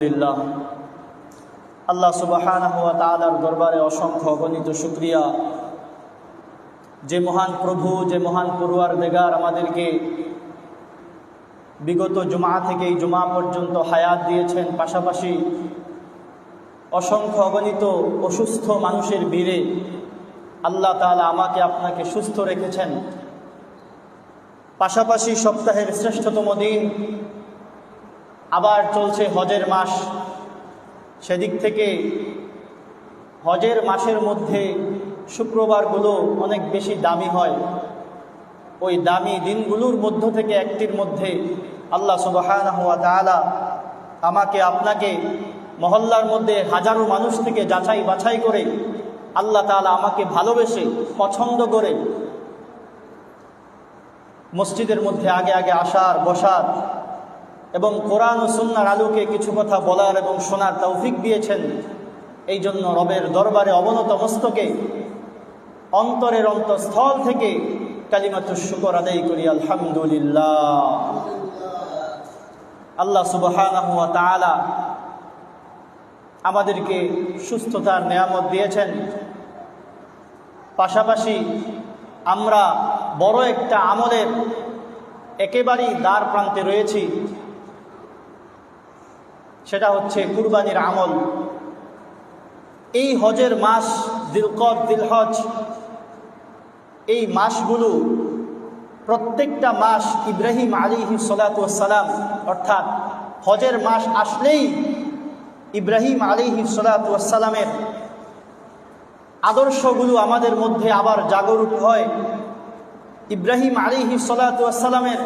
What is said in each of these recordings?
আলহামদুলিল্লাহ, আল্লাহ সুবহানাহু ওয়া তাআলার দরবারে অসংখ্য অগণিত শুকরিয়া। যে মহান প্রভু, যে মহান পরওয়ারদিগার আমাদেরকে বিগত জুমা থেকে এই জুমা পর্যন্ত হায়াত দিয়েছেন, পাশাপাশি অসংখ্য অগণিত অসুস্থ মানুষের ভিড়ে আল্লাহ তাআলা আমাকে আপনাকে সুস্থ রেখেছেন। পাশাপাশি সপ্তাহের শ্রেষ্ঠতম দিন, আবার চলছে হজের মাস। সেদিক থেকে হজের মাসের মধ্যে শুক্রবারগুলো অনেক বেশি দামি হয়। ওই দামি দিনগুলোর মধ্য থেকে একটির মধ্যে আল্লাহ সুবহানাহু ওয়া তাআলা আমাকে আপনাকে মহল্লার মধ্যে হাজারো মানুষ থেকে যাচাই বাছাই করে আল্লাহ তাআলা আমাকে ভালোবেসে পছন্দ করে মসজিদের মধ্যে আগে আগে আসার, বসার এবং কোরআন ও সুন্নাহর আলোকে কিছু কথা বলার এবং শোনার তৌফিক দিয়েছেন। এই জন্য রবের দরবারে অবনত মস্তকে অন্তরের অন্তঃস্থল থেকে কালিমাতুশ শুকর আদায় করি, আলহামদুলিল্লাহ। আল্লাহ সুবহানাহু ওয়া তাআলা আমাদেরকে সুস্থতার নেয়ামত দিয়েছেন। পাশাপাশি আমরা বড় একটা আমলের একেবারেই দ্বার প্রান্তে রয়েছি, সেটা হচ্ছে কুরবানির আমল। এই হজের মাস দিলকদ, দিলহজ, এই মাসগুলো প্রত্যেকটা মাস ইব্রাহিম আলাইহিস সালাতু ওয়াস সালাম, অর্থাৎ হজের মাস আসলেই ইব্রাহিম আলাইহিস সালাতু ওয়াস সালামের আদর্শগুলো আমাদের মধ্যে আবার জাগরুক হয়। ইব্রাহিম আলাইহিস সালাতু ওয়াস সালামের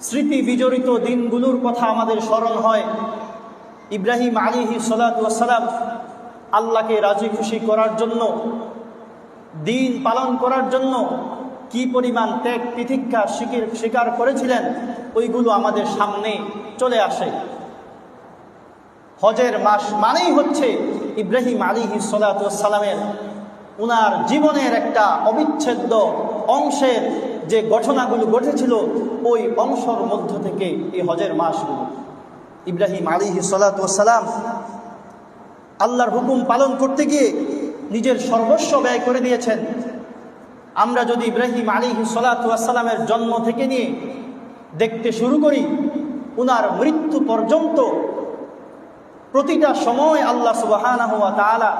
স্মৃতি বিজড়িত দিনগুলোর কথা আমাদের স্মরণ হয়। ইব্রাহিম আলাইহিস সালাতু ওয়াস সালাম আল্লাহকে রাজি খুশি করার জন্য, দিন পালন করার জন্য কি পরিমাণ ত্যাগ তিতিক্ষা স্বীকার করেছিলেন, ওইগুলো আমাদের সামনে চলে আসে। হজের মাস মানেই হচ্ছে ইব্রাহিম আলাইহিস সালাতু ওয়াস সালামের উনার জীবনের একটা অবিচ্ছেদ্য অংশের যে ঘটনাগুলো ঘটেছিল, ওই অংশের মধ্য থেকে এই হজের মাসগুলো। ইব্রাহিম আলাইহিস সালাতু ওয়াস সালাম আল্লাহর হুকুম পালন করতে গিয়ে নিজের সর্বস্ব ব্যয় করে দিয়েছেন। আমরা যদি ইব্রাহিম আলাইহিস সালাতু ওয়াস সালামের জন্ম থেকে নিয়ে দেখতে শুরু করি, উনার মৃত্যু পর্যন্ত প্রতিটা সময় আল্লাহ সুবহানাহু ওয়া তাআলা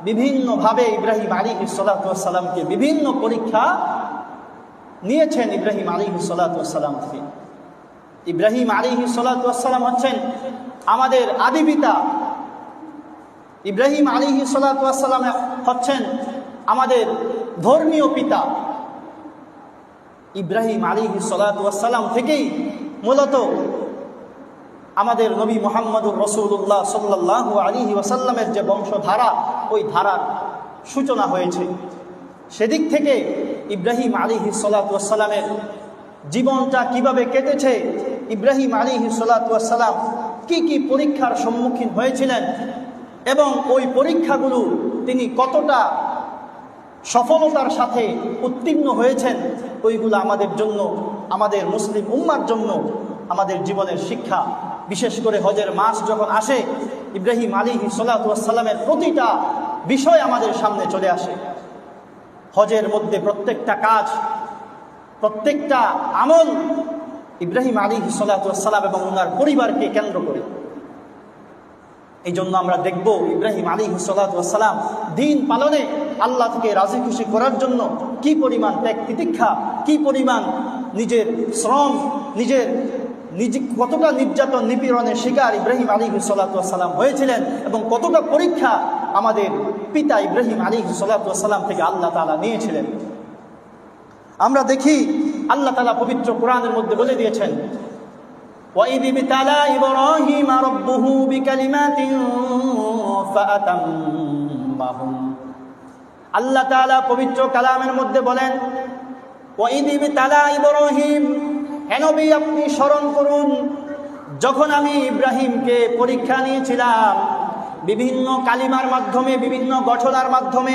বিভিন্নভাবে ইব্রাহিম আলাইহিস সালাতু ওয়াস সালামকে বিভিন্ন পরীক্ষা নিয়েছেন। ইব্রাহিম আলাইহিস সালাতু ওয়াস সালাম থেকে ইব্রাহিম আলাইহিস সালাতু ওয়াস সালাম হচ্ছেন আমাদের আদি পিতা। ইব্রাহিম আলাইহিস সালাতু ওয়াস সালাম হচ্ছেন আমাদের ধর্মীয় পিতা। ইব্রাহিম আলাইহিস সালাতু ওয়াস সালাম থেকেই মূলত আমাদের নবী মুহাম্মদুর রাসূলুল্লাহ সাল্লাল্লাহু আলাইহি ওয়াসাল্লামের যে বংশধারা, ওই ধারার সূচনা হয়েছে। সেদিক থেকে ইব্রাহিম আলাইহিস সালাতু ওয়াস সালামের জীবনটা কিভাবে কেটেছে, ইব্রাহিম আলাইহিস সালাতু ওয়াস সালাম কি কি পরীক্ষার সম্মুখীন হয়েছিলেন এবং ওই পরীক্ষাগুলো তিনি কতটা সফলতার সাথে উত্তীর্ণ হয়েছেন, ওইগুলো আমাদের জন্য, আমাদের মুসলিম উম্মার জন্য আমাদের জীবনের শিক্ষা। বিশেষ করে হজের মাস যখন আসে, ইব্রাহিম আলাইহিস সালাতু ওয়াস সালামের প্রতিটা বিষয় আমাদের সামনে চলে আসে। হজের মধ্যে প্রত্যেকটা কাজ, প্রত্যেকটা আমল ইব্রাহিম আলাইহিস সালাতু ওয়াস সালাম এবং ওনার পরিবারকে কেন্দ্র করে। এই জন্য আমরা দেখব ইব্রাহিম আলাইহিস সালাতু ওয়াস সালাম দিন পালনে আল্লাহ থেকে রাজি খুশি করার জন্য কি পরিমাণ ত্যাগ তিতিক্ষা, কি পরিমাণ নিজের শ্রম, নিজে কতটা নির্যাতন নিপীড়নের শিকার ইব্রাহিম আলাইহিস সালাতু ওয়াস সালাম হয়েছিলেন এবং কতটা পরীক্ষা আমাদের পিতা ইব্রাহিম আলাইহিস সালাতু ওয়াস সালাম থেকে আল্লাহ তাআলা নিয়েছিলেন। আমরা দেখি আল্লাহ তাআলা পবিত্র কোরআনের মধ্যে বলে দিয়েছেন, وَإِذِ ابْتَلَى إِبْرَاهِيمَ رَبُّهُ بِكَلِمَاتٍ فَأَتَمَّهُنَّ। আল্লাহ তাআলা পবিত্র কালামের মধ্যে বলেন, وَإِذِ ابْتَلَى إِبْرَاهِيمَ, হে নবী আপনি স্মরণ করুন যখন আমি ইব্রাহিমকে পরীক্ষা নিয়েছিলাম বিভিন্ন কালিমার মাধ্যমে, বিভিন্ন ঘটনার মাধ্যমে।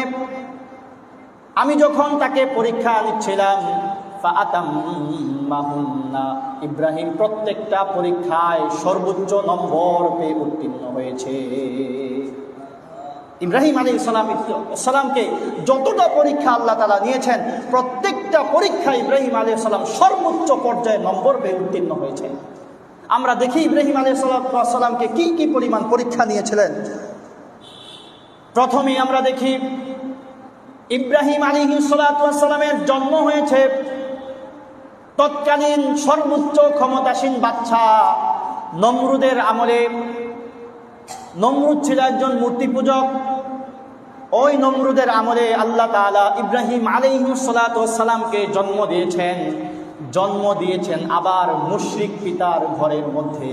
আমি যখন তাকে পরীক্ষা নিচ্ছিলাম, فَأَتَمَّهُنَّ, আল্লামাহুন্না, ইব্রাহিম প্রত্যেকটা পরীক্ষায় সর্বোচ্চ নম্বর পেয়ে উত্তীর্ণ হয়েছে। ইব্রাহিম আলাইহিস সালামকে যতটা পরীক্ষা আল্লাহ তাআলা নিয়েছেন, প্রত্যেকটা পরীক্ষা ইব্রাহিম আলাইহিস সালাম সর্বোচ্চ পর্যায়ে নম্বর পেয়ে উত্তীর্ণ হয়েছেন। আমরা দেখি ইব্রাহিম আলাইহিস সালামকে কি কি পরিমাণ পরীক্ষা নিয়েছিলেন। প্রথমেই আমরা দেখি ইব্রাহিম আলাইহিস সালামের জন্ম হয়েছে তৎকালীন সর্বোচ্চ ক্ষমতাসীন বাদশা নমরুদের আমলে। নমরুদ ছিল একজন মূর্তি পূজক। ওই নমরুদের আমলে আল্লাহ তাআলা ইব্রাহিম আলাইহিস সালামকে জন্ম দিয়েছেন আবার মুশরিক পিতার ঘরের মধ্যে।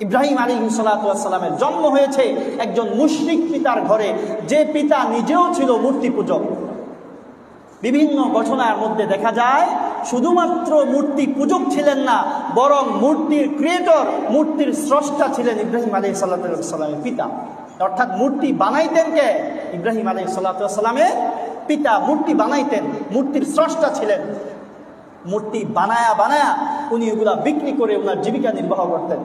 ইব্রাহিম আলাইহিস সালামের জন্ম হয়েছে একজন মুশরিক পিতার ঘরে, যে পিতা নিজেও ছিল মূর্তি পূজক। বিভিন্ন ঘটনার মধ্যে দেখা যায় শুধুমাত্র মূর্তি পূজক ছিলেন না, বরং মূর্তির ক্রিয়েটর, মূর্তির স্রষ্টা ছিলেন ইব্রাহিম আলাইহিস সালামের পিতা। অর্থাৎ মূর্তি বানাইতেন কে? ইব্রাহিম আলাইহিস সালামের পিতা মূর্তি বানাইতেন, মূর্তির স্রষ্টা ছিলেন। মূর্তি বানায়া উনি এগুলা বিক্রি করে ওনার জীবিকা নির্বাহ করতেন।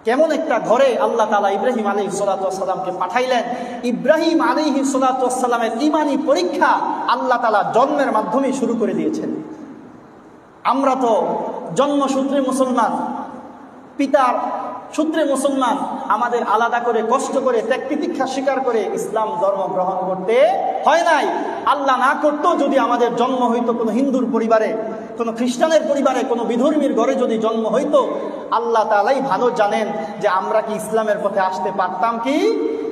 কেমন একটা ঘরে আল্লাহ তাআলা ইব্রাহিম আলাইহিস সালামকে পাঠাইলেন। ইব্রাহিম আলাইহিস সালামের ঈমানি পরীক্ষা আল্লাহ তাআলা জন্মের মাধ্যমে শুরু করে দিয়েছেন। আমরা তো জন্মসূত্রে মুসলমান, পিতার সূত্রে মুসলমান, আমাদের আলাদা করে কষ্ট করে ত্যাগ তিতিক্ষা স্বীকার করে ইসলাম ধর্ম গ্রহণ করতে হয় নাই। আল্লাহ না করতো যদি আমাদের জন্ম হইতো কোনো হিন্দুর পরিবারে, কোনো খ্রিস্টানের পরিবারে, কোনো বিধর্মীর ঘরে যদি জন্ম হইতো, আল্লাহ তাআলাই ভালো জানেন যে আমরা কি ইসলামের পথে আসতে পারতাম কি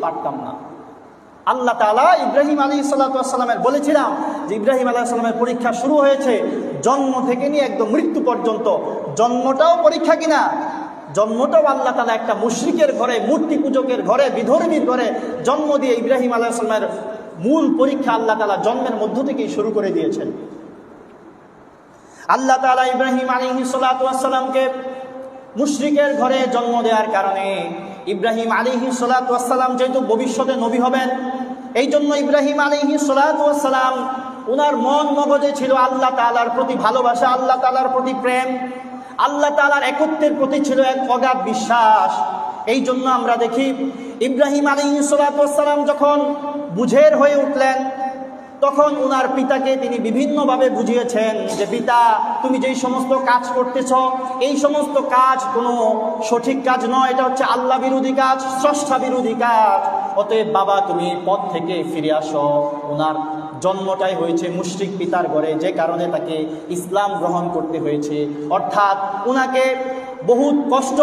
পারতাম না। আল্লাহ তাআলা ইব্রাহিম আলাইহিস সালামের বলেছিলাম যে ইব্রাহিম আলাইহিস সালামের পরীক্ষা শুরু হয়েছে জন্ম থেকে নিয়ে একদম মৃত্যু পর্যন্ত। জন্মটাও পরীক্ষা কিনা? জন্মটাও আল্লাহ তাআলা একটা মুশরিকের ঘরে, মূর্তি পূজকের ঘরে, বিধর্মীর ঘরে জন্ম দিয়ে ইব্রাহিম আলাইহিস সালামের মূল পরীক্ষা আল্লাহ তাআলা জন্মের মধ্য থেকেই শুরু করে দিয়েছেন। আল্লাহ তাআলা ইব্রাহিম আলাইহিস সালামকে মুশরিকের ঘরে জন্ম দেওয়ার কারণে ইব্রাহিম আলাইহিস সালাম যেহেতু ভবিষ্যতে নবী হবেন, এই জন্য ইব্রাহিম আলাইহিস সালাম ওনার মন মগজে ছিল আল্লাহ তাআলার প্রতি ভালোবাসা, আল্লাহ তাআলার প্রতি প্রেম, আল্লাহ তাআলার একত্বের প্রতি ছিল এক অগাধ বিশ্বাস। এই জন্য আমরা দেখি ইব্রাহিম আলাইহিস সালাম যখন বুঝের হয়ে উঠলেন, তখন ওনার পিতাকে তিনি বিভিন্নভাবে বুঝিয়েছেন যে পিতা, তুমি যেই সমস্ত কাজ করতেছ এই সমস্ত কাজ কোনো সঠিক কাজ নয়, এটা হচ্ছে আল্লাহ বিরোধী কাজ, স্রষ্টা বিরোধী কাজ। অতএব বাবা তুমি পথ থেকে ফিরে আসো। ওনার জন্মটাই হয়েছে মুশরিক পিতার ঘরে, যে কারণে তাকে ইসলাম গ্রহণ করতে হয়েছে। অর্থাৎ ওনাকে বহুত কষ্ট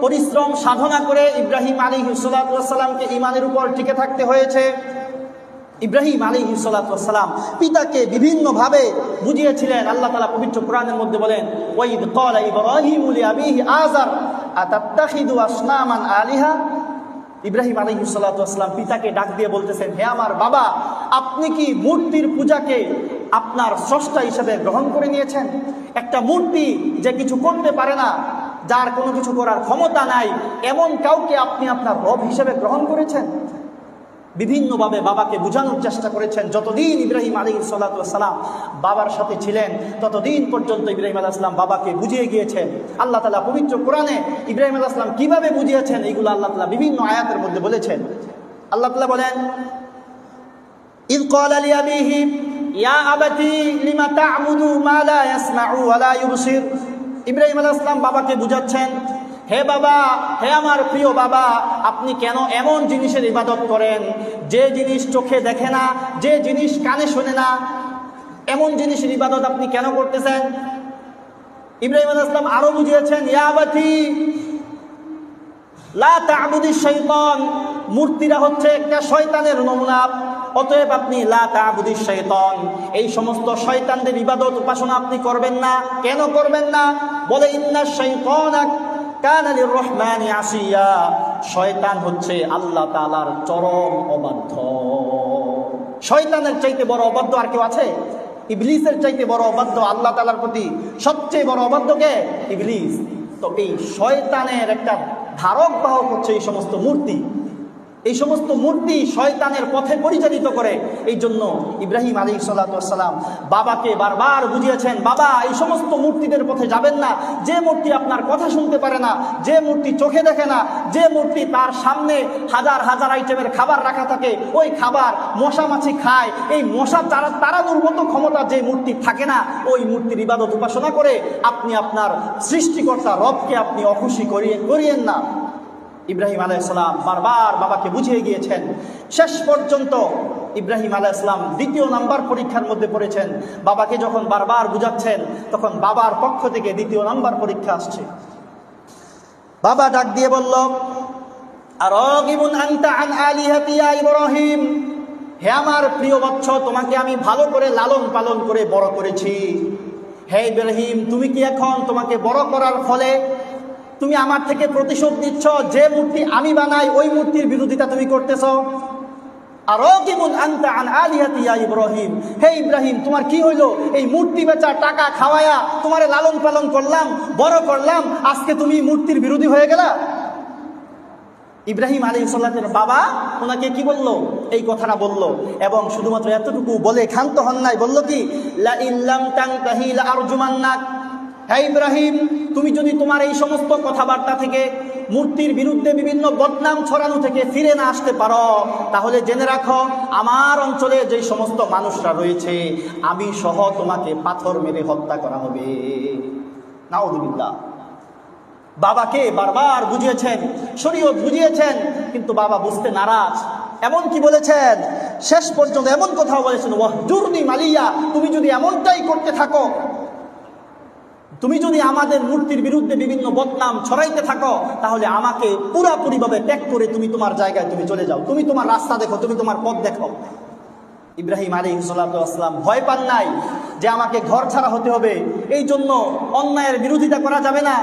পরিশ্রম সাধনা করে ইব্রাহিম আলাইহিস সালামকে ঈমানের উপর টিকে থাকতে হয়েছে। ইব্রাহিম আলাইহিস সালাম পিতাকে বিভিন্নভাবে বুঝিয়েছিলেন। আল্লাহ তাআলা পবিত্র কোরআনের মধ্যে বলেন, ওয়াইদ ক্বালা ইব্রাহিমু লিআবিহি আযার আতাত্তাখিযু আসনামান আলিহা। ইব্রাহিম আলাইহিস সালাম পিতাকে ডাক দিয়ে বলতেছেন, হে আমার বাবা, আপনি কি মূর্তির পূজাকে আপনার স্রষ্টা হিসেবে গ্রহণ করে নিয়েছেন? একটা মূর্তি যে কিছু করতে পারে না, যার কোনো কিছু করার ক্ষমতা নাই, এমন কাউকে আপনি আপনার রব হিসেবে গ্রহণ করেছেন। বিভিন্নভাবে বাবাকে বোঝানোর চেষ্টা করেছেন। যতদিন ইব্রাহিম আলাইহিস সালাম বাবার সাথে ছিলেন, ততদিন পর্যন্ত ইব্রাহিম আলাইহিস সালাম বাবাকে বুঝিয়ে গিয়েছেন। আল্লাহ তাআলা পবিত্র কোরআনে ইব্রাহিম আলাইহিস সালাম কিভাবে বুঝিয়েছেন এইগুলো আল্লাহ তাআলা বিভিন্ন আয়াতের মধ্যে বলেছেন। আল্লাহ তাআলা বলেন, ইয ক্বালা লিআবিহি ইয়া আবাতি লিমা তা'বুদু মা লা ইয়াসমাউ ওয়া লা ইউবসির। ইব্রাহিম আলাইহিস সালাম বাবাকে বুঝাচ্ছেন, হে বাবা, হে আমার প্রিয় বাবা, আপনি কেন এমন জিনিসের ইবাদত করেন যে জিনিস চোখে দেখে না, যে জিনিস কানে শোনে না, এমন জিনিসের ইবাদত আপনি কেন করতেছেন? ইব্রাহিম আলাইহিস সালাম আরো বুঝিয়েছেন, ইয়া আবাতি লা তা'বুদিশ শাইতান, মূর্তিরা হচ্ছে একটা শয়তানের নমুনা, অতএব আপনি লা তা'বুদিশ শাইতান, এই সমস্ত শয়তানদের ইবাদত উপাসনা আপনি করবেন না। কেন করবেন না? বলে, ইন্নাশ শাইতানা কানা লির-রহমানি আসিয়া, শয়তান হচ্ছে আল্লাহ তাআলার চরম অবাধ্য। শয়তানের চাইতে বড় অবাধ্য আর কেউ আছে? ইবলিসের চাইতে বড় অবাধ্য আল্লাহ তাআলার প্রতি সবচেয়ে বড় অবাধ্য কে? ইবলিস। তো এই শয়তানের একটা ধারক বাহক হচ্ছে এই সমস্ত মূর্তি। এই সমস্ত মূর্তি শয়তানের পথে পরিচালিত করে। এই জন্য ইব্রাহিম আলাইহিস সালাতু ওয়াস সালাম বাবাকে বারবার বুঝিয়েছেন, বাবা এই সমস্ত মূর্তিদের পথে যাবেন না। যে মূর্তি আপনার কথা শুনতে পারে না, যে মূর্তি চোখে দেখে না, যে মূর্তি তার সামনে হাজার হাজার আইটেমের খাবার রাখা থাকে, ওই খাবার মশা মাছি খায়, এই মশা তাড়ানোর মতো ক্ষমতা যে মূর্তি থাকে না, ওই মূর্তির ইবাদত উপাসনা করে আপনি আপনার সৃষ্টিকর্তা রবকে আপনি অখুশি করিয়েন না। ইব্রাহিম আলাইহিস সালাম বারবার বাবাকে বুঝিয়ে গিয়েছেন। শেষ পর্যন্ত ইব্রাহিম আলাইহিস সালাম দ্বিতীয় নাম্বার পরীক্ষার মধ্যে পড়েছেন। বাবাকে যখন বারবার বুঝাচ্ছেন, তখন বাবার পক্ষ থেকে দ্বিতীয় নাম্বার পরীক্ষা আসছে। বাবা ডাক দিয়ে বলল, আরাগিবুন আনতা আন আলিহাতি ইয়া ইব্রাহিম, হে আমার প্রিয় বৎস, তোমাকে আমি ভালো করে লালন পালন করে বড় করেছি। হে ইব্রাহিম, তুমি কি এখন তোমাকে বড় করার ফলে তুমি আমার থেকে প্রতিশোধ নিচ্ছ? যে মূর্তি আমি বানাই ওই মূর্তির বিরোধিতা তুমি করতেছ। আরাগিবুন আনতা আন আলিহাতি ইয়া ইব্রাহিম, হে ইব্রাহিম, তোমার কি হইলো? এই মূর্তি বেচা টাকা খাওয়ায়া তোমারে লালন পালন করলাম, বড় করলাম, আজকে তুমি মূর্তির বিরোধী হয়ে গেলা। ইব্রাহিম আলাইহিস সালামের বাবা ওনাকে কি বলল? এই কথাটা বলল, এবং শুধুমাত্র এতটুকু বলে ক্ষান্ত হন নাই। বলল কি, লা ইল্লাম তানতাহি লা আরজুমান্নাক, হে ইব্রাহিম, তুমি যদি তোমার এই সমস্ত কথাবার্তা থেকে, মূর্তির বিরুদ্ধে বিভিন্ন বদনাম ছড়ানো থেকে ফিরে না আসতে পারো, তাহলে জেনে রাখো আমার অঞ্চলে যে সমস্ত মানুষরা রয়েছে আমি সহ তোমাকে পাথর মেরে হত্যা করা হবে। নাউযুবিল্লাহ। বাবাকে বারবার বুঝিয়েছেন, শরীয়ত বুঝিয়েছেন, কিন্তু বাবা বুঝতে নারাজ। এমন কি বলেছেন, শেষ পর্যন্ত এমন কথাও বলেছেন, ওয়াহজুরনি মালিয়া, তুমি যদি এমনটাই করতে থাকো, তুমি যদি আমাদের মূর্তির বিরুদ্ধে বিভিন্ন বদনাম ছড়াইতে থাকো, তাহলে আমাকে পুরাপুরিভাবে ত্যাগ করে তুমি তোমার জায়গায় তুমি চলে যাও, তুমি তোমার রাস্তা দেখো, তুমি তোমার পথ দেখো। ইব্রাহিম আলাইহিস সালাতু ওয়াস সালাম ভয় পান নাই যে আমাকে ঘর ছাড়া হতে হবে, এই জন্য অন্যায়ের বিরোধিতা করা যাবে না,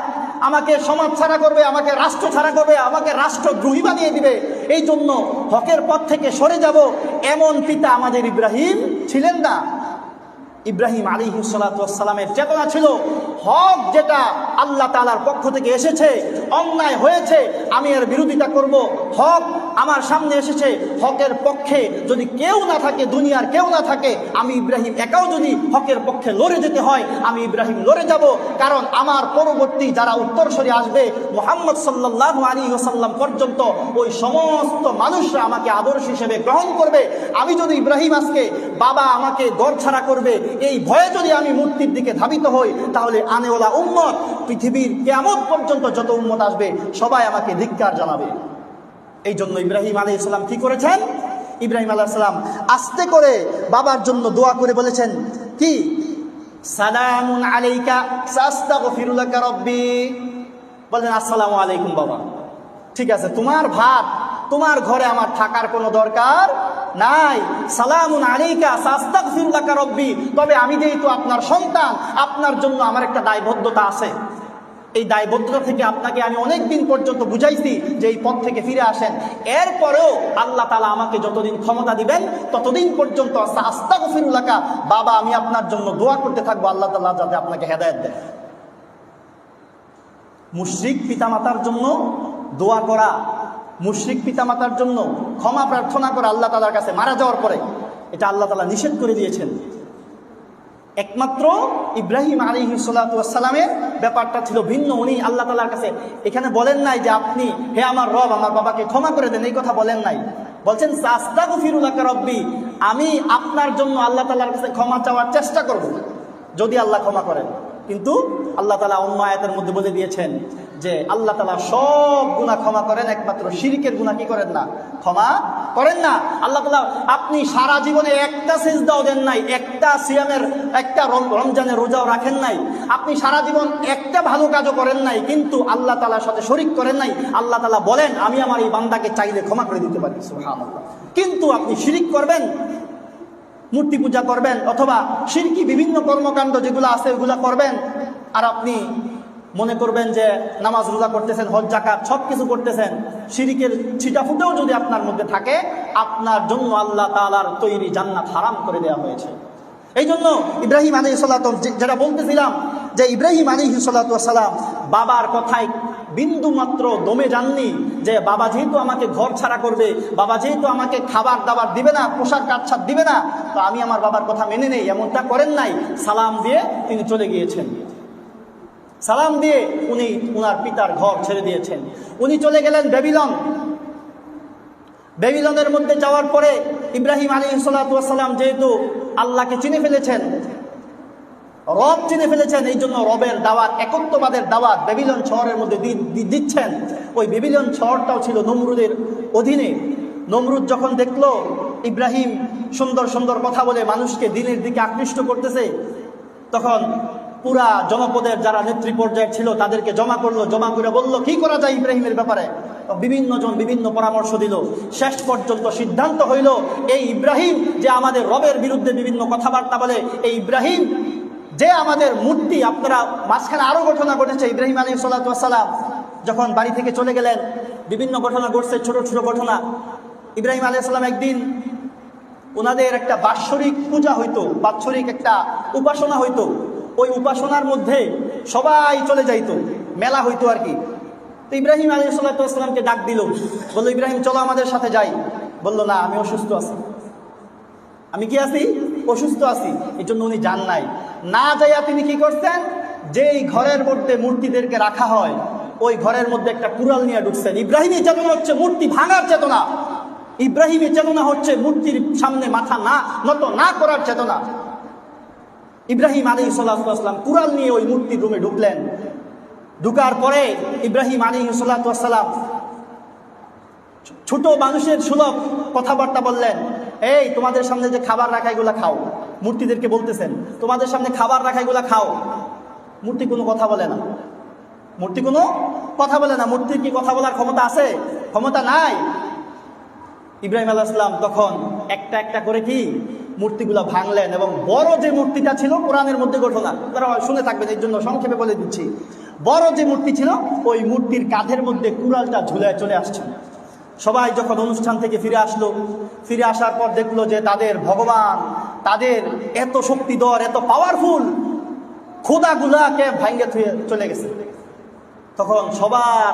আমাকে সমাজ ছাড়া করবে, আমাকে রাষ্ট্র ছাড়া করবে, আমাকে রাষ্ট্রদ্রোহী বানিয়ে দিবে, এই জন্য হকের পথ থেকে সরে যাব, এমন পিতা আমাদের ইব্রাহিম ছিলেন না। ইব্রাহিম আলাইহিস সালাতু ওয়াস সালামের চেতনা ছিল, হক যেটা আল্লাহ তাআলার পক্ষ থেকে এসেছে, অন্যায় হয়েছে আমি এর বিরোধিতা করব। হক আমার সামনে এসেছে, হকের পক্ষে যদি কেউ না থাকে, দুনিয়ার কেউ না থাকে, আমি ইব্রাহিম একাও যদি হকের পক্ষে লড়ে যেতে হয়, আমি ইব্রাহিম লড়ে যাব। কারণ আমার পরবর্তী যারা উত্তরসূরি আসবে, মুহাম্মদ সাল্লাল্লাহু আলাইহি ওয়াসাল্লাম পর্যন্ত ওই সমস্ত মানুষরা আমাকে আদর্শ হিসেবে গ্রহণ করবে। আমি যদি ইব্রাহিম আজকে বাবা আমাকে ঘর ছাড়া করবে এই ভয়ে যদি আমি মূর্তির দিকে ধাবিত হই, তাহলে আনেওয়ালা উম্মত, পৃথিবীর কিয়ামত পর্যন্ত যত উম্মত আসবে সবাই আমাকে ধিক্কার জানাবে। এই জন্য ইব্রাহিম আলাইহিস সালাম কি করেছেন? ইব্রাহিম আলাইহিস সালাম আস্তে করে বাবার জন্য দোয়া করে বলেছেন কি, সালামুন আলাইকা সাস্তাগফিরু লাকা রাব্বি, বলেন আসসালামু আলাইকুম বাবা, ঠিক আছে, তোমার ভাত তোমার ঘরে আমার থাকার কোনো দরকার নাই। সালামুন আলাইকা সাস্তাগফিরু লাকা রাব্বি, তবে আমি যেহেতু আপনার সন্তান, আপনার জন্য আমার একটা দায়বদ্ধতা আছে। এই দায়বদ্ধতা থেকে আপনাকে আমি অনেক দিন পর্যন্ত বুঝাইছি যে এই পথ থেকে ফিরে আসেন। এরপরেও আল্লাহ তাআলা আমাকে যতদিন ক্ষমতা দিবেন ততদিন পর্যন্ত আস্তাগফিরু লাকা, বাবা আমি আপনার জন্য দোয়া করতে থাকবো, আল্লাহ তাআলা যাতে আপনাকে হেদায়েত দেয়। মুশরিক পিতামাতার জন্য দোয়া করা, মুশরিক পিতামাতার জন্য ক্ষমা প্রার্থনা করা আল্লাহ তাআলার কাছে মারা যাওয়ার পরে, এটা আল্লাহ তাআলা নিষেধ করে দিয়েছেন। একমাত্র ইব্রাহিম আলাইহিস সালাতু ওয়াস সালামের ব্যাপারটা ছিল ভিন্ন। উনি আল্লাহ তাআলার কাছে এখানে বলেন নাই যে আপনি হে আমার রব আমার বাবাকে ক্ষমা করে দেন, এই কথা বলেন নাই। বলছেন আস্তাগফিরু লাকা রাব্বি, আমি আপনার জন্য আল্লাহ তাআলার কাছে ক্ষমা চাওয়ার চেষ্টা করব যদি আল্লাহ ক্ষমা করেন। কিন্তু আল্লাহ তাআলা অন্য আয়াতের মধ্যে বলে দিয়েছেন যে আল্লাহ তাআলা সব গুনাহ ক্ষমা করেন, একমাত্র শিরকের গুনাহ কি করেন না, ক্ষমা করেন না। আল্লাহ তাআলা আপনি সারা জীবনে একটা সিজদাও দেন নাই, একটা সিয়ামের একটা রমজানের রোজাও রাখেন নাই, আপনি সারা জীবন একটা ভালো কাজও করেন নাই, কিন্তু আল্লাহ তাআলার সাথে শরীক করেন নাই। আল্লাহ তাআলা বলেন আমি আমার এই বান্দাকে চাইলে ক্ষমা করে দিতে পারি, সুবহানাল্লাহ। কিন্তু আপনি শিরক করবেন, মূর্তি পূজা করবেন, অথবা শিরকি বিভিন্ন কর্মকাণ্ড যেগুলো আছে ওগুলা করবেন, আর আপনি মনে করবেন যে নামাজ রোজা করতেছেন, হজ জাকাত সব কিছু করতেছেন, শিরকের ছিটাফুটাও যদি আপনার মধ্যে থাকে, আপনার জন্য আল্লাহ তাআলার তৈরি জান্নাত হারাম করে দেওয়া হয়েছে। এই জন্য ইব্রাহিম আলাইহিস সালাতু, যেটা বলতেছিলাম যে ইব্রাহিম আলাইহিস সালাতু ওয়াস সালাম বাবার কথায় বিন্দু মাত্র দমে যাননি যে বাবা যেহেতু আমাকে ঘর ছাড়া করবে, বাবা যেহেতু আমাকে খাবার দাবার দিবে না, পোশাক আচ্ছাদ দিবে না, তো আমি আমার বাবার কথা মেনে নেই, এমনটা করেন নাই। সালাম দিয়ে তিনি চলে গিয়েছেন। সালাম দিয়ে উনি উনার পিতার ঘর ছেড়ে দিয়েছেন। উনি চলে গেলেন বেবিলন। বেবিলনের মধ্যে যাওয়ার পরে ইব্রাহিম আলাইহিস সালাম যেহেতু আল্লাহকে চিনে ফেলেছেন, রব চিনে ফেলেছেন, এই জন্য রবের দাওয়াত, একত্ববাদের দাওয়াত বেবিলন শহরের মধ্যে দিচ্ছেন। ওই বেবিলন শহরটাও ছিল নমরুদের অধীনে। নমরুদ যখন দেখলো ইব্রাহিম সুন্দর সুন্দর কথা বলে মানুষকে দিনের দিকে আকৃষ্ট করতেছে, তখন পুরা জনপদের যারা নেত্রী পর্যায়ে ছিল তাদেরকে জমা করলো। জমা করে বলল কি করা যায় ইব্রাহিমের ব্যাপারে। বিভিন্ন জন বিভিন্ন পরামর্শ দিল। শেষ পর্যন্ত সিদ্ধান্ত হইল এই ইব্রাহিম যে আমাদের রবের বিরুদ্ধে বিভিন্ন কথাবার্তা বলে, এই ইব্রাহিম যে আমাদের মূর্তি, আপনারা মাঝখানে আরো ঘটনা ঘটেছে। ইব্রাহিম আলাইহিস সালাম যখন বাড়ি থেকে চলে গেলেন, বিভিন্ন ঘটনা ঘটছে, ছোট ছোট ঘটনা। ইব্রাহিম আলাইহিস সালাম একদিন ওনাদের একটা বাৎসরিক পূজা হইতো, বাৎসরিক একটা উপাসনা হইতো। ওই উপাসনার মধ্যে সবাই চলে যাইতো, মেলা হইতো আর কি। তো ইব্রাহিম আলাইহিস সালামকে ডাক দিল, বললো ইব্রাহিম চলো আমাদের সাথে যাই। বললো না, আমি অসুস্থ আছি। আমি কি আছি? অসুস্থ আছি। এই জন্য উনি যান নাই। না যাইয়া তিনি কি করছেন, যেই ঘরের মধ্যে মূর্তিদেরকে রাখা হয় ওই ঘরের মধ্যে একটা কুড়াল নিয়ে ঢুকছেন। ইব্রাহিমের চেতনা হচ্ছে মূর্তি ভাঙার চেতনা, ইব্রাহিমের চেতনা হচ্ছে মূর্তির সামনে মাথা না নত না করার চেতনা। ইব্রাহিম আলাইহিস সালাম কুড়াল নিয়ে ওই মূর্তির রুমে ঢুকলেন। ঢুকার পরে ইব্রাহিম আলাইহিস সালাম ছোট মানুষের সুলভ কথাবার্তা বললেন, এই তোমাদের সামনে যে খাবার রাখা এগুলা খাও। মূর্তিদেরকে বলতেছেন তোমাদের সামনে খাবার রাখা এগুলা খাও। মূর্তি কোনো কথা বলে না, মূর্তি কোনো কথা বলে না। মূর্তির কি কথা বলার ক্ষমতা আছে? ক্ষমতা নাই। ইব্রাহিম আলাইহিস সালাম তখন একটা একটা করে কি মূর্তিগুলা ভাঙলেন, এবং বড় যে মূর্তিটা ছিল, কোরআনের মধ্যে ঘটনা তারা শুনে থাকবেন, এই জন্য সংক্ষেপে বলে দিচ্ছি। বড় যে মূর্তি ছিল ওই মূর্তির কাঁধের মধ্যে কুড়ালটা ঝুলে চলে আসছে। সবাই যখন অনুষ্ঠান থেকে ফিরে আসলো, ফিরে আসার পর দেখলো যে তাদের ভগবান, তাদের এত শক্তিধর, এত পাওয়ারফুল খোদাগুলাকে ভাঙ্গে থুয়ে চলে গেছে। তখন সবার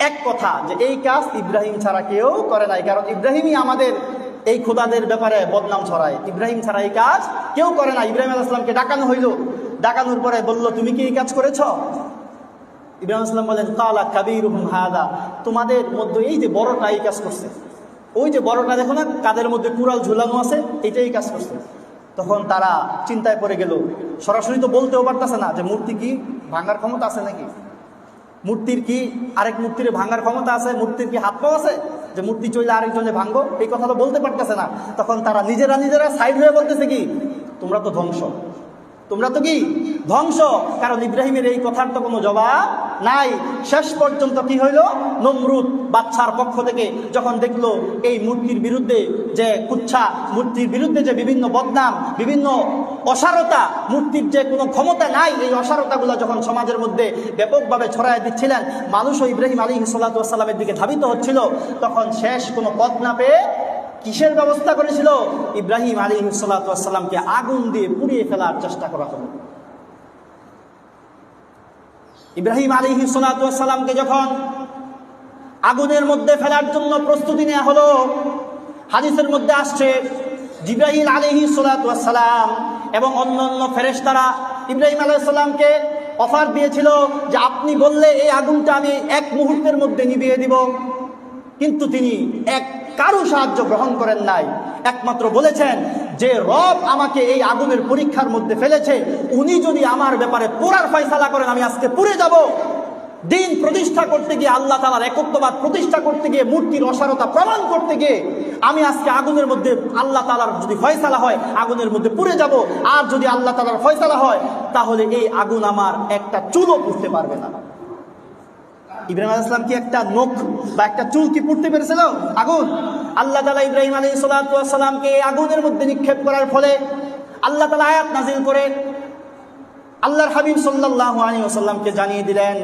এক কথা যে এই কাজ ইব্রাহিম ছাড়া কেউ করে নাই, কারণ ইব্রাহিমই আমাদের এই খোদাদের ব্যাপারে বদনাম ছড়ায়। ইব্রাহিম ছাড়া এই কাজ কেউ করে না। ইব্রাহিম আলাইহিস সালামকে ডাকানো হইল। ডাকানোর পরে বলল তুমি কি এই কাজ করেছ? ইব্রাহিম আলাইহিস সালাম বলেন কালা কাবীরুহুম হাদা, তোমাদের মধ্যে এই যে বড়টা এই কাজ করছে। ওই যে বড়টা দেখো না, কাদের মধ্যে কুড়াল ঝুলানো আছে, এটাই কাজ করছে। তখন তারা চিন্তায় পড়ে গেল। সরাসরি তো বলতেও পারতেছে না যে মূর্তি কি ভাঙার ক্ষমতা আছে নাকি, মূর্তির কি আরেক মূর্তির ভাঙার ক্ষমতা আছে, মূর্তির কি হাত পাও আছে যে মূর্তি চলে আরেকজনে ভাঙবো, এই কথা তো বলতে পারতেছে না। তখন তারা নিজেরা সাইড হয়ে বলতেছে কি তোমরা তো ধ্বংস, তোমরা তো কি ধ্বংস। কারণ ইব্রাহিমের এই কথার তো কোনো জবাব নাই। শেষ পর্যন্ত কি হইল, নমরুদ বাদশার পক্ষ থেকে যখন দেখলো এই মূর্তির বিরুদ্ধে যে কুচ্ছা, মূর্তির বিরুদ্ধে যে বিভিন্ন বদনাম, বিভিন্ন অসারতা, মূর্তির যে কোনো ক্ষমতা নাই, এই অসারতাগুলো যখন সমাজের মধ্যে ব্যাপকভাবে ছড়ায় দিচ্ছিলেন, মানুষও ইব্রাহিম আলাইহিস সালামের দিকে ধাবিত হচ্ছিল, তখন শেষ কোনো পথ না পেয়ে কিসের ব্যবস্থা করেছিল? ইব্রাহিম আলাইহিস সালামকে আগুন দিয়ে পুড়িয়ে ফেলার চেষ্টা করা হলো। ইব্রাহিম আলাইহিস সালামকে যখন আগুনের মধ্যে ফেলার জন্য প্রস্তুতি নেওয়া হলো, হাদিসের মধ্যে আসছে জিবরাইল আলাইহিস সালাম এবং অন্যান্য ফেরেশতারা ইব্রাহিম আলাইহিস সালামকে অফার দিয়েছিল যে আপনি বললে এই আগুনটা আমি এক মুহূর্তের মধ্যে নিভিয়ে দিব, কিন্তু তিনি কারো সাহায্য গ্রহণ করেন নাই। একমাত্র বলেছেন যে রব আমাকে এই আগুনের পরীক্ষার মধ্যে ফেলেছে, উনি যদি আমার ব্যাপারে পুরার ফয়সালা করেন আমি আজকে পুড়ে যাব। দিন প্রতিষ্ঠা করতে গিয়ে, আল্লাহ তাআলার একত্ববাদ প্রতিষ্ঠা করতে গিয়ে, মূর্তির অসারতা প্রমাণ করতে গিয়ে আমি আজকে আগুনের মধ্যে, আল্লাহ তাআলার যদি ফয়সালা হয় আগুনের মধ্যে পুড়ে যাব। আর যদি আল্লাহ তাআলার ফয়সালা হয় তাহলে এই আগুন আমার একটা চুলও পুড়তে পারবে না। ইব্রাহিম আলাইহিস সালাম কি একটা নখ বা একটা চুল কি পুড়তে পেরেছিল আগুন? আল্লাহ তাআলা ইব্রাহিম আলাইহিস সালামকে আগুনের মধ্যে নিক্ষেপ করার ফলে আল্লাহ তাআলা আয়াত নাযিল করে আল্লাহর হাবিব সাল্লাল্লাহু আলাইহি ওয়াসাল্লামকে জানিয়ে দিলেন,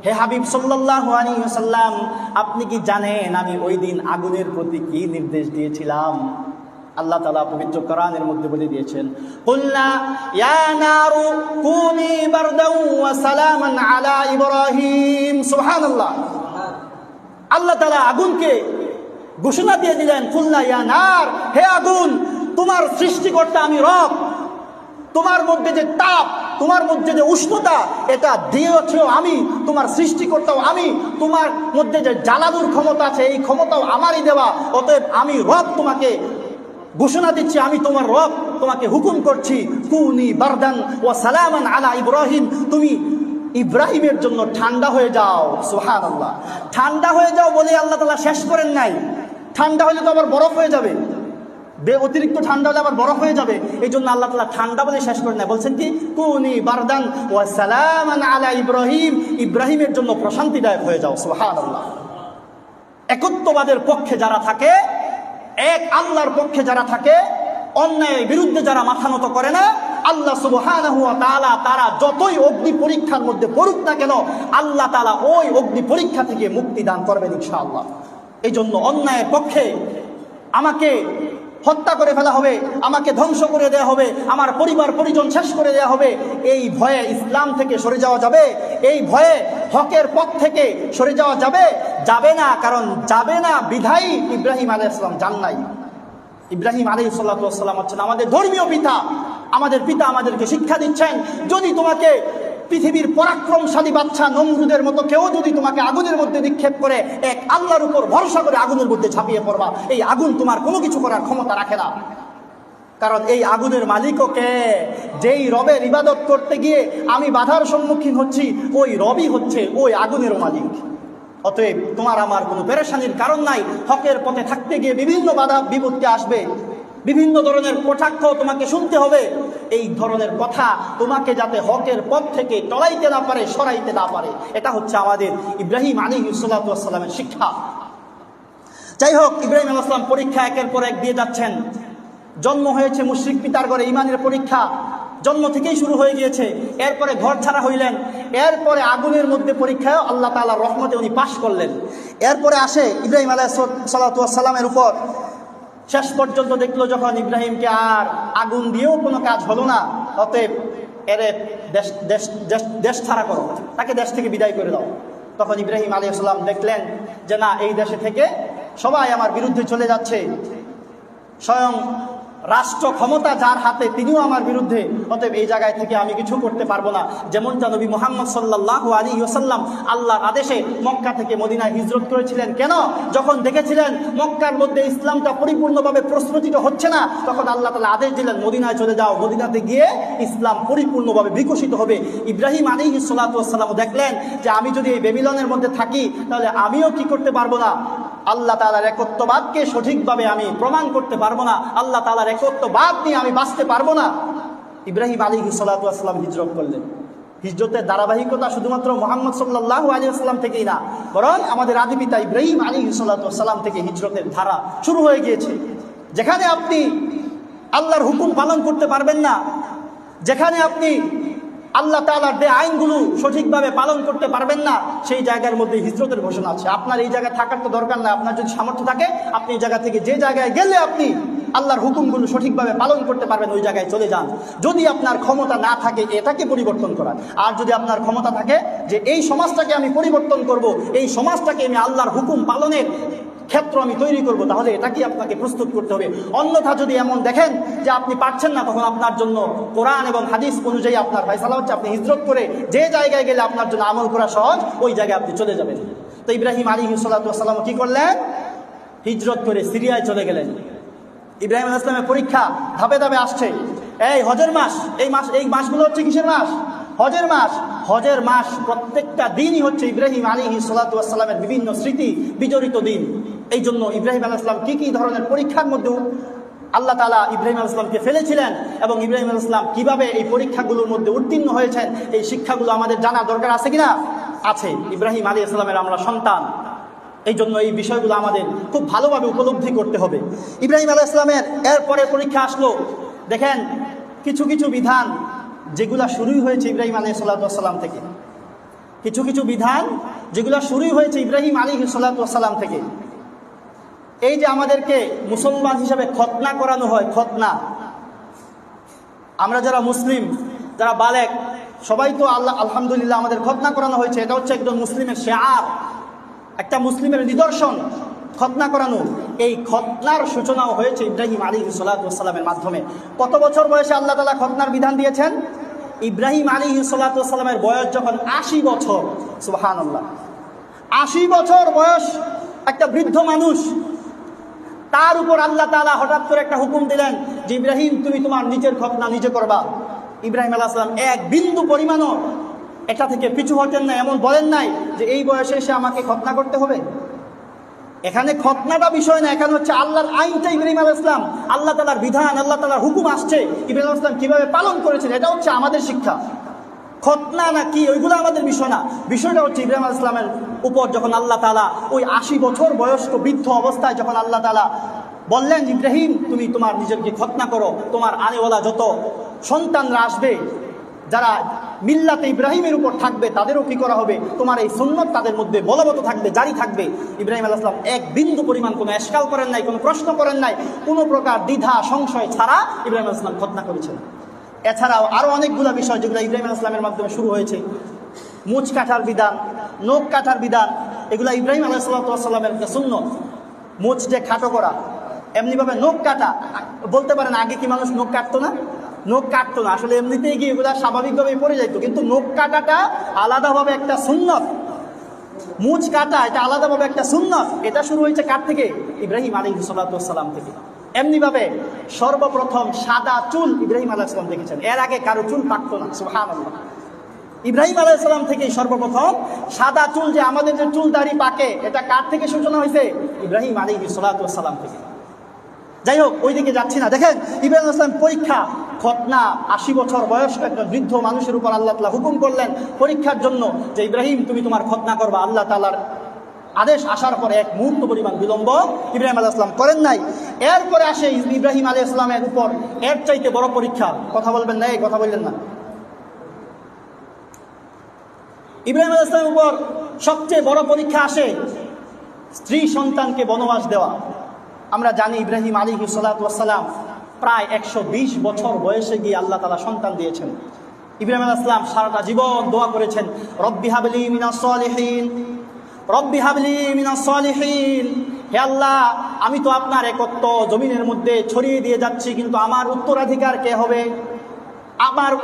হে হাবিব সাল্লাল্লাহু আলাইহি ওয়াসাল্লাম, আপনি কি জানেন আমি ওই দিন আগুনের প্রতি কি নির্দেশ দিয়েছিলাম? আল্লাহ তাআলা পবিত্র কোরআনের মধ্যে বলে দিয়েছেন, কুলনা ইয়া নারু কুনি বারদাও ওয়া সালামান আলা ইব্রাহিম। সুবহানাল্লাহ। আল্লাহ তাআলা আগুনকে ঘোষণা দিয়ে দিলেন, কুলনা ইয়া নার, হে আগুন, তোমার সৃষ্টিকর্তা আমি রব, তোমার মধ্যে যে তাপ, তোমার মধ্যে যে উষ্ণতা, এটা দিয়েছি আমি, তোমার সৃষ্টিকর্তাও আমি, তোমার মধ্যে যে জ্বালানোর ক্ষমতা আছে এই ক্ষমতাও আমারই দেওয়া, অতএব আমি রব তোমাকে ঘোষণা দিচ্ছি, আমি তোমার রব, তোমাকে হুকুম করছি, কুনি বারদান ওয়া সালামান আলা ইব্রাহিম, তুমি ইব্রাহিমের জন্য ঠান্ডা হয়ে যাও। সুবহানাল্লাহ। ঠান্ডা হয়ে যাও বলে আল্লাহ তাআলা শেষ করেন নাই। ঠান্ডা হলে তো আবার বরফ হয়ে যাবে, অতিরিক্ত ঠান্ডা হলে আবার বরফ হয়ে যাবে, এই জন্য আল্লাহ তাআলা ঠান্ডা বলে শেষ করেন নাই, বলছেন কি কুনি বারদান ওয়া সালামান আলা ইব্রাহিম, ইব্রাহিমের জন্য প্রশান্তিদায়ক হয়ে যাও। সুবহানাল্লাহ। একত্ববাদের পক্ষে যারা থাকে, এক আল্লাহর পক্ষে যারা থাকে, অন্যায়ের বিরুদ্ধে যারা মাথা নত করে না, আল্লাহ সুবহানাহু ওয়া তাআলা তারা যতই অগ্নি পরীক্ষার মধ্যে পড়ুক না কেন, আল্লাহ তাআলা ওই অগ্নি পরীক্ষা থেকে মুক্তি দান করবেন ইনশাআল্লাহ। এই জন্য অন্যায়ের পক্ষে আমাকে হত্যা করে ফেলা হবে, আমাকে ধ্বংস করে দেওয়া হবে, আমার পরিবার পরিজন শেষ করে দেওয়া হবে, এই ভয়ে ইসলাম থেকে সরে যাওয়া যাবে? এই ভয়ে হকের পথ থেকে সরে যাওয়া যাবে? যাবে না। কারণ যাবে না বিধাই ইব্রাহিম আলাইহিস সালাম যান নাই। ইব্রাহিম আলাইহিস সালাম হচ্ছেন আমাদের ধর্মীয় পিতা। আমাদের পিতা আমাদেরকে শিক্ষা দিচ্ছেন, যদি তোমাকে পৃথিবীর পরাক্রমশালী বাদশা নমরুদের মতো কেউ যদি তোমাকে আগুনের মধ্যে নিক্ষেপ করে, এক আল্লাহর উপর ভরসা করে আগুনের মধ্যে ঝাঁপিয়ে পড়বা। এই আগুন তোমার কোনো কিছু করার ক্ষমতা রাখে না, কারণ এই আগুনের মালিকও কে? যেই রবের ইবাদত করতে গিয়ে আমি বাধার সম্মুখীন হচ্ছি, ওই রবই হচ্ছে ওই আগুনেরও মালিক। অতএব তোমার আমার কোনো পেরেশানির কারণ নাই। হকের পথে থাকতে গিয়ে বিভিন্ন বাধা বিপত্তি আসবে, বিভিন্ন ধরনের কটাক্ষ তোমাকে শুনতে হবে। এই ধরনের কথা তোমাকে যাতে হকের পথ থেকে টলাইতে না পারে, সরাইতে না পারে, এটা হচ্ছে আমাদের ইব্রাহিম আলাইহিস সালামের শিক্ষা। যাই হোক, ইব্রাহিম আলাইহিস সালাম পরীক্ষা একের পর এক দিয়ে যাচ্ছেন। জন্ম হয়েছে মুশরিক পিতার ঘরে, ইমানের পরীক্ষা জন্ম থেকেই শুরু হয়ে গিয়েছে। এরপরে ঘর ছাড়া হইলেন, এরপরে আগুনের মধ্যে পরীক্ষায় আল্লাহ তাআলার রহমতে উনি পাশ করলেন। এরপরে আসে ইব্রাহিম আলাইহিস সালামের উপর, শেষ পর্যন্ত দেখলো যখন ইব্রাহিমকে আর আগুন দিয়েও কোনো কাজ হলো না, অতএব এরে দেশ ছাড়া করো, তাকে দেশ থেকে বিদায় করে দাও। তখন ইব্রাহিম আলাইহিস সালাম দেখলেন যে না, এই দেশে থেকে সবাই আমার বিরুদ্ধে চলে যাচ্ছে, স্বয়ং রাষ্ট্র ক্ষমতা যার হাতে তিনিও আমার বিরুদ্ধে, অতএব এই জায়গায় থেকে আমি কিছু করতে পারবো না। যেমনটা নবী মুহাম্মদ সাল্লাল্লাহু আলাইহি ওয়াসাল্লাম আল্লাহর আদেশে মক্কা থেকে মদিনায় হিজরত করেছিলেন। কেন? যখন দেখেছিলেন মক্কার মধ্যে ইসলামটা পরিপূর্ণভাবে প্রস্ফুটিত হচ্ছে না, তখন আল্লাহ তাআলা আদেশ দিলেন মদিনায় চলে যাও, মদিনাতে গিয়ে ইসলাম পরিপূর্ণভাবে বিকশিত হবে। ইব্রাহিম আলাইহিস সালাতু ওয়াস সালাম দেখলেন যে আমি যদি এই বেবিলনের মধ্যে থাকি তাহলে আমিও কি করতে পারবো না, আল্লাহ তাআলার একত্ববাদকে সঠিকভাবে আমি প্রমাণ করতে পারবো না, আল্লাহ তাআলার একত্ববাদ নিয়ে আমি বাঁচতে পারবো না। ইব্রাহিম আলাইহিস সালাতু ওয়াস সালাম হিজরত করলেন। হিজরতের ধারাবাহিকতা শুধুমাত্র মুহাম্মদ সাল্লাল্লাহু আলাইহি ওয়াসাল্লাম থেকেই না, বরং আমাদের আদি পিতা ইব্রাহিম আলাইহিস সালাতু ওয়াস সালাম থেকে হিজরতের ধারা শুরু হয়ে গিয়েছে। যেখানে আপনি আল্লাহর হুকুম পালন করতে পারবেন না, যেখানে আপনি আল্লাহ তাআলার যে আইনগুলো সঠিকভাবে পালন করতে পারবেন না, সেই জায়গার মধ্যে হিজরতের ঘোষণা আছে। আপনার এই জায়গায় থাকার তো দরকার না, আপনার যদি সামর্থ্য থাকে আপনি এই জায়গা থেকে যে জায়গায় গেলে আপনি আল্লাহর হুকুমগুলো সঠিকভাবে পালন করতে পারবেন, ওই জায়গায় চলে যান। যদি আপনার ক্ষমতা না থাকে এটাকে পরিবর্তন করার, আর যদি আপনার ক্ষমতা থাকে যে এই সমাজটাকে আমি পরিবর্তন করব, এই সমাজটাকে আমি আল্লাহর হুকুম পালনের ক্ষেত্র আমি তৈরি করব, তাহলে এটাকে আপনাকে প্রস্তুত করতে হবে। অন্যথা যদি এমন দেখেন যে আপনি পারছেন না, তখন আপনার জন্য কোরআন এবং হাদিস অনুযায়ী আপনার ফয়সালা হচ্ছে আপনি হিজরত করে যে জায়গায় গেলে আপনার জন্য আমল করা সহজ, ওই জায়গায় আপনি চলে যাবেন। তো ইব্রাহিম আলাইহিস সালাতু ওয়াস সালাম কি করলেন? হিজরত করে সিরিয়ায় চলে গেলেন। ইব্রাহিম আলাইহিস সালামের পরীক্ষা ধাপে ধাপে আসছে। এই হজের মাস, এই মাসগুলো হচ্ছে কিসের মাস? হজের মাস। হজের মাস প্রত্যেকটা দিনই হচ্ছে ইব্রাহিম আলাইহিস সালাতু ওয়াস সালামের বিভিন্ন স্মৃতি বিজড়িত দিন। এই জন্য ইব্রাহিম আলাইহিস সালাম কি কি ধরনের পরীক্ষার মধ্যে আল্লাহ তাআলা ইব্রাহিম আলাইহিস সালামকে ফেলেছিলেন এবং ইব্রাহিম আলাইহিস সালাম কিভাবে এই পরীক্ষাগুলোর মধ্যে উত্তীর্ণ হয়েছেন, এই শিক্ষাগুলো আমাদের জানা দরকার আছে কিনা? আছে। ইব্রাহিম আলাইহিস সালামের আমরা সন্তান, এই জন্য এই বিষয়গুলো আমাদের খুব ভালোভাবে উপলব্ধি করতে হবে। ইব্রাহিম আলাইহিস সালামের এরপরে পরীক্ষা আসলো। দেখেন কিছু কিছু বিধান যেগুলা শুরুই হয়েছে ইব্রাহিম আলাইহিস সালাম থেকে, কিছু কিছু বিধান যেগুলা শুরুই হয়েছে ইব্রাহিম আলাইহিস সালাম থেকে। এই যে আমাদেরকে মুসলমান হিসাবে খতনা করানো হয়, খতনা, আমরা যারা মুসলিম, যারা বালেক, সবাই তো আলহামদুলিল্লাহ আমাদের খতনা করানো হয়েছে। এটা হচ্ছে একজন মুসলিমের শেয়ার, একটা মুসলিমের নিদর্শন, খতনা করানো। এই খতনার সূচনাও হয়েছে ইব্রাহিম আলাইহিস সালাতু ওয়াস সালামের মাধ্যমে। কত বছর বয়সে আল্লাহ তাআলা খতনার বিধান দিয়েছেন? ইব্রাহিম আলাইহিস সালাতু ওয়াস সালামের বয়স যখন 80 বছর। সুবহানাল্লাহ, 80 বছর বয়স একটা বৃদ্ধ মানুষ, তার উপর আল্লাহ তাআলা হঠাৎ করে একটা হুকুম দিলেন যে ইব্রাহিম তুমি তোমার নিজের খতনা নিজে করবা। ইব্রাহিম আলাইহিস সালাম এক বিন্দু পরিমাণও এটা থেকে পিছু হটেন নাই, এমন বলেন নাই যে এই বয়সে এসে আমাকে খতনা করতে হবে। এখানে খতনাটা বিষয় না, এখানে হচ্ছে আল্লাহর আইনটা ইব্রাহিম আলাইহিস সালাম, আল্লাহ তাআলার বিধান, আল্লাহ তাআলার হুকুম আসছে, ইব্রাহিম আলাইহিস সালাম কিভাবে পালন করেছেন এটা হচ্ছে আমাদের শিক্ষা। খতনা না কি ওইগুলো আমাদের বিষয় না, বিষয়টা হচ্ছে ইব্রাহিম আলাইহিস সালামের উপর যখন আল্লাহ তাআলা ওই 80 বছর বয়স্ক বৃদ্ধ অবস্থায় যখন আল্লাহ তাআলা বললেন ইব্রাহিম তুমি তোমার নিজেকে খতনা করো, তোমার আনেওয়ালা যত সন্তানরা আসবে যারা মিল্লাতে ইব্রাহিমের উপর থাকবে তাদেরও কি করা হবে, তোমার এই সুন্নত তাদের মধ্যে বলবৎ থাকবে, জারি থাকবে। ইব্রাহিম আলাইহিস সালাম এক বিন্দু পরিমাণ কোনো এশকাল করেন নাই, কোনো প্রশ্ন করেন নাই, কোনো প্রকার দ্বিধা সংশয় ছাড়া ইব্রাহিম আলাইহিস সালাম খতনা করেছেন। এছাড়াও আরও অনেকগুলো বিষয় যেগুলো ইব্রাহিম আলাইহিস সালামের মাধ্যমে শুরু হয়েছে, মুছ কাটার বিধান, নখ কাটার বিধান, এগুলো ইব্রাহিম আলাইহিস সালামের একটা সুন্নত। মুছ যে খাটো করা, এমনিভাবে নখ কাটা, বলতে পারেন আগে কি মানুষ নখ কাটতো না? নখ কাটতো না, আসলে এমনিতেই গিয়ে এগুলো স্বাভাবিকভাবেই পড়ে যাইতো, কিন্তু নখ কাটাটা আলাদাভাবে একটা সুন্নত, মুছ কাটা এটা আলাদাভাবে একটা সুন্নত। এটা শুরু হয়েছে কার থেকে? ইব্রাহিম আলাইহিস সালাম থেকে। এমনিভাবে সর্বপ্রথম সাদা চুল ইব্রাহিম আলাইহিস সালাম দেখেছেন, এর আগে কারো চুল পাকতো না। সুবহানাল্লাহ, ইব্রাহিম আলাইহিস সালাম থেকেই সর্বপ্রথম সাদা চুল, যে আমাদের যে চুল দাড়ি পাকে, এটা কার থেকে সূচনা হয়েছে? ইব্রাহিম আলাইহিস সালাম থেকে। যাই হোক, ওই দিকে যাচ্ছি না। দেখেন ইব্রাহিম আলাইহিস সালাম পরীক্ষা, খতনা, 80 বছর বয়স্ক একটা বৃদ্ধ মানুষের উপর আল্লাহ তাআলা হুকুম করলেন পরীক্ষার জন্য যে ইব্রাহিম তুমি তোমার খতনা করবা। আল্লাহ তাআলার আদেশ আসার পরে এক মুহূর্ত পরিমাণ বিলম্ব ইব্রাহিম আলাইহিস সালাম করেন নাই। এরপরে আসে ইব্রাহিম আলাইহিস সালামের উপর এর চাইতে বড় পরীক্ষা। কথা বলবেন না, এই কথা বললেন না। ইব্রাহিম আলাইহিস সালামের উপর সবচেয়ে বড় পরীক্ষা আসে স্ত্রী সন্তানকে বনবাস দেওয়া। আমরা জানি ইব্রাহিম আলাইহিস সালাম প্রায় 120 বছর বয়সে গিয়ে আল্লাহ তাআলা সন্তান দিয়েছেন। ইব্রাহিম আলাইহিস সালাম সারাটা জীবন দোয়া করেছেন, রব্বি হাবলি মিনাস সলিহিন, রব্বি হাবলি মিনাস সলিহিন। হে আল্লাহ, আমি তো আপনার একত্ব জমিনের মধ্যে ছড়িয়ে দিয়ে যাচ্ছি, কিন্তু আমার উত্তরাধিকার কে হবে?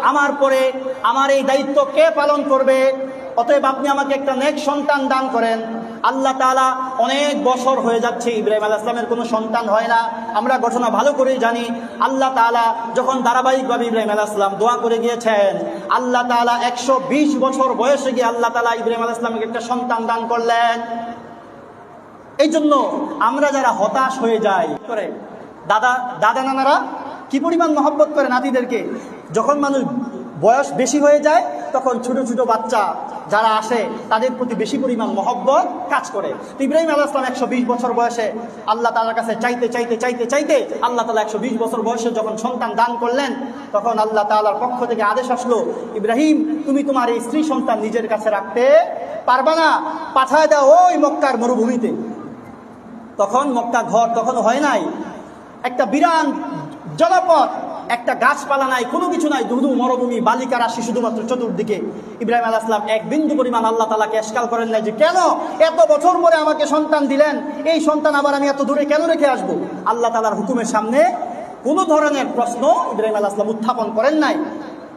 আমার পরে আমার এই দায়িত্ব কে পালন করবে? অতএব আপনি আমাকে একটা নেক সন্তান দান করেন। আল্লাহ তাআলা অনেক বছর হয়ে যাচ্ছে ইব্রাহিম আলাইহিস সালামের কোনো সন্তান হয় না। আমরা ঘটনা ভালো করেই জানি। আল্লাহ তাআলা যখন ধারাবাহিকভাবে ইব্রাহিম আলাইহিস সালাম দোয়া করে গিয়েছেন, আল্লাহ তাআলা 120 বছর বয়সে গিয়ে আল্লাহ তাআলা ইব্রাহিম আলাইহিস সালামকে একটা সন্তান দান করলেন। এই জন্য আমরা যারা হতাশ হয়ে যাই, করে দাদা নানারা কি পরিমাণ মহব্বত করে নাতিদেরকে, যখন মানুষ বয়স বেশি হয়ে যায় তখন ছোট ছোট বাচ্চা যারা আসে তাদের প্রতি বেশি পরিমাণ মহব্বত কাজ করে। তো ইব্রাহিম আলাইহিস সালাম 120 বছর বয়সে আল্লাহ তাআলার কাছে চাইতে চাইতে চাইতে চাইতে আল্লাহ তাআলা 120 বছর বয়সে যখন সন্তান দান করলেন, তখন আল্লাহ তাআলার পক্ষ থেকে আদেশ আসলো, ইব্রাহিম তুমি তোমার এই স্ত্রী সন্তান নিজের কাছে রাখতে পারবা না, পাঠায় দাও ওই মক্কার মরুভূমিতে। তখন মক্কা ঘর তখনও হয় নাই, একটা বিরান জনপদ, একটা গাছপালা নাই, কোনো কিছু নাই, দুধু মরুভূমি, বালিকা রাশি শুধুমাত্র চতুর্দিকে। ইব্রাহিম আলাইহিস সালাম এক বিন্দু পরিমাণ আল্লাহ তাআলাকে এশকাল করেন নাই যে কেন এত বছর পরে আমাকে সন্তান দিলেন, এই সন্তান আবার আমি এত দূরে কেন রেখে আসবো? আল্লাহ তাআলার হুকুমের সামনে কোনো ধরনের প্রশ্ন ইব্রাহিম আলাইহিস সালাম উত্থাপন করেন নাই।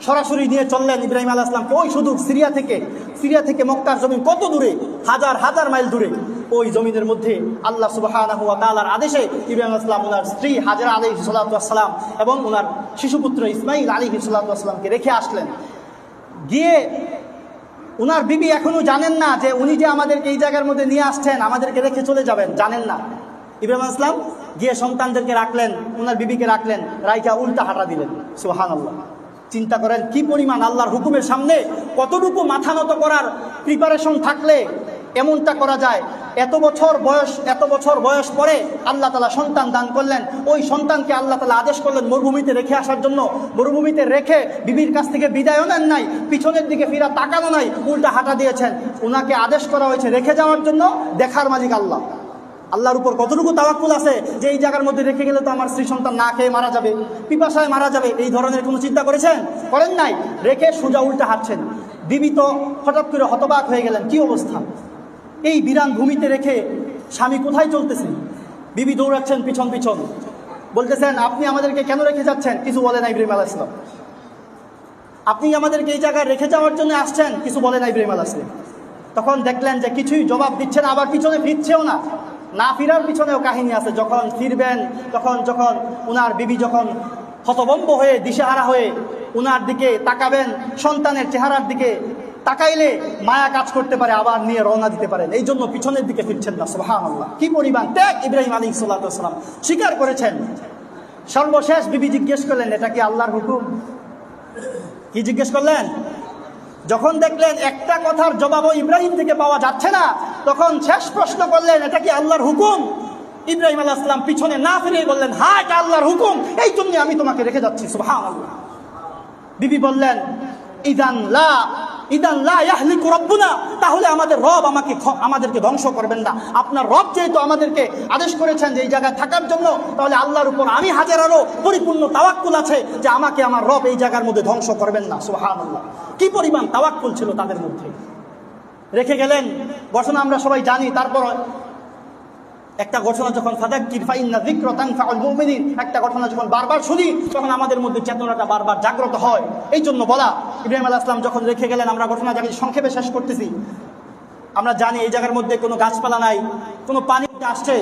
সরাসরি নিয়ে চললেন ইব্রাহিম আলাইহিস সালামকে ওই শুধু সিরিয়া থেকে মক্কার জমিন কত দূরে, হাজার হাজার মাইল দূরে, ওই জমিনের মধ্যে আল্লাহ সুবহানাহু ওয়া তাআলার আদেশে ইব্রাহিম আলাইহিস সালাম ওনার স্ত্রী হাজরা আলাইহিস সালাম এবং ওনার শিশুপুত্র ইসমাইল আলাইহিস সালামকে রেখে আসলেন। গিয়ে ওনার বিবি এখনো জানেন না যে উনি যে আমাদেরকে এই জায়গার মধ্যে নিয়ে আসছেন, আমাদেরকে রেখে চলে যাবেন, জানেন না। ইব্রাহিম আলাইহিস সালাম গিয়ে সন্তানদেরকে রাখলেন, ওনার বিবিকে রাখলেন, রাইখা উল্টা হাঁটা দিলেন। সুবহানাল্লাহ, চিন্তা করেন কি পরিমাণ আল্লাহর হুকুমের সামনে কতটুকু মাথা নত করার প্রিপারেশন থাকলে এমনটা করা যায়। এত বছর বয়স পরে আল্লাহ তাআলা সন্তান দান করলেন। ওই সন্তানকে আল্লাহ তাআলা আদেশ করলেন মরুভূমিতে রেখে আসার জন্য। মরুভূমিতে রেখে বিবির কাছ থেকে বিদায়ও নেন নাই, পিছনের দিকে ফিরা তাকানো নাই, উল্টা হাঁটা দিয়েছেন। ওনাকে আদেশ করা হয়েছে রেখে যাওয়ার জন্য, দেখার মালিক আল্লাহ। আল্লাহর উপর কতটুকু তাওয়াক্কুল আছে যে এই জায়গার মধ্যে রেখে গেলে তো আমার স্ত্রী সন্তান না খেয়ে মারা যাবে, পিপাসায় মারা যাবে, এই ধরনের কোনো চিন্তা করেছেন? করেন নাই। রেখে সোজা উল্টা হাঁটছেন। বিবি তো হঠাৎ করে হতবাক হয়ে গেলেন, কি অবস্থা, এই বিরান ভূমিতে রেখে স্বামী কোথায় চলতেছেন? বিবি দৌড়াচ্ছেন পিছন পিছন, বলতেছেন আপনি আমাদেরকে কেন রেখে যাচ্ছেন? কিছু বলে না ইব্রাহিম আলাইহিস সালাম। আপনি আমাদেরকে এই জায়গায় রেখে যাওয়ার জন্য আসছেন? কিছু বলে না ইব্রাহিম আলাইহিস সালাম। তখন দেখলেন যে কিছুই জবাব দিচ্ছে না, আবার পিছনে ফিরছেও না। না ফিরার পিছনেও কাহিনী আছে। যখন ফিরবেন যখন উনার বিবি যখন হতভম্ব হয়ে দিশেহারা হয়ে উনার দিকে তাকাবেন, সন্তানের চেহারার দিকে তাকাইলে মায়া কাজ করতে পারে, আবার নিয়ে রওনা দিতে পারেন। এই জন্য পিছনের দিকে ফিরছেন না। সুবহানাল্লাহ, কি পরিমাণ ত্যাগ ইব্রাহিম আলাইহিস সালাম স্বীকার করেছেন। সর্বশেষ বিবি জিজ্ঞেস করলেন, এটা কি আল্লাহর হুকুম? কি জিজ্ঞেস করলেন? যখন দেখলেন একটা কথার জবাবও ইব্রাহিম থেকে পাওয়া যাচ্ছে না, তখন শেষ প্রশ্ন করলেন, এটা কি আল্লাহর হুকুম? ইব্রাহিম আলাইহিস সালাম পিছনে না ফিরে বললেন, হ্যাঁ এটা আল্লাহর হুকুম, এই জন্য আমি তোমাকে রেখে যাচ্ছি। সুবহানাল্লাহ। বিবি বললেন, ইদান লা ইয়াহলিকু রাব্বুনা, তাহলে আমাদের রব আমাদেরকে ধ্বংস করবেন না। আপনার রব যেহেতু আমাদেরকে আদেশ করেছেন যে এই জায়গায় থাকার জন্য, তাহলে আল্লাহর উপর আমি হাজারো পরিপূর্ণ তাওয়াক্কুল আছে যে আমাকে আমার রব এই জায়গার মধ্যে ধ্বংস করবেন না। সুবহানাল্লাহ, কি পরিমাণ তাওয়াক্কুল ছিল তাদের মধ্যে। রেখে গেলেন, ঘটনা আমরা সবাই জানি। তারপর একটা ঘটনা যখন ফাযাক্কির ফাইন্না যিকরা তানফাউল মুমিনিন, একটা ঘটনা যখন বারবার শুনি তখন আমাদের মধ্যে চেতনাটা বারবার জাগ্রত হয়। এই জন্য বলা, ইব্রাহিম আলাইহিস সালাম যখন রেখে গেলেন, আমরা ঘটনা জায়গায় সংক্ষেপে শেষ করতেছি। আমরা জানি এই জায়গার মধ্যে কোনো গাছপালা নাই, কোনো পানি আসছে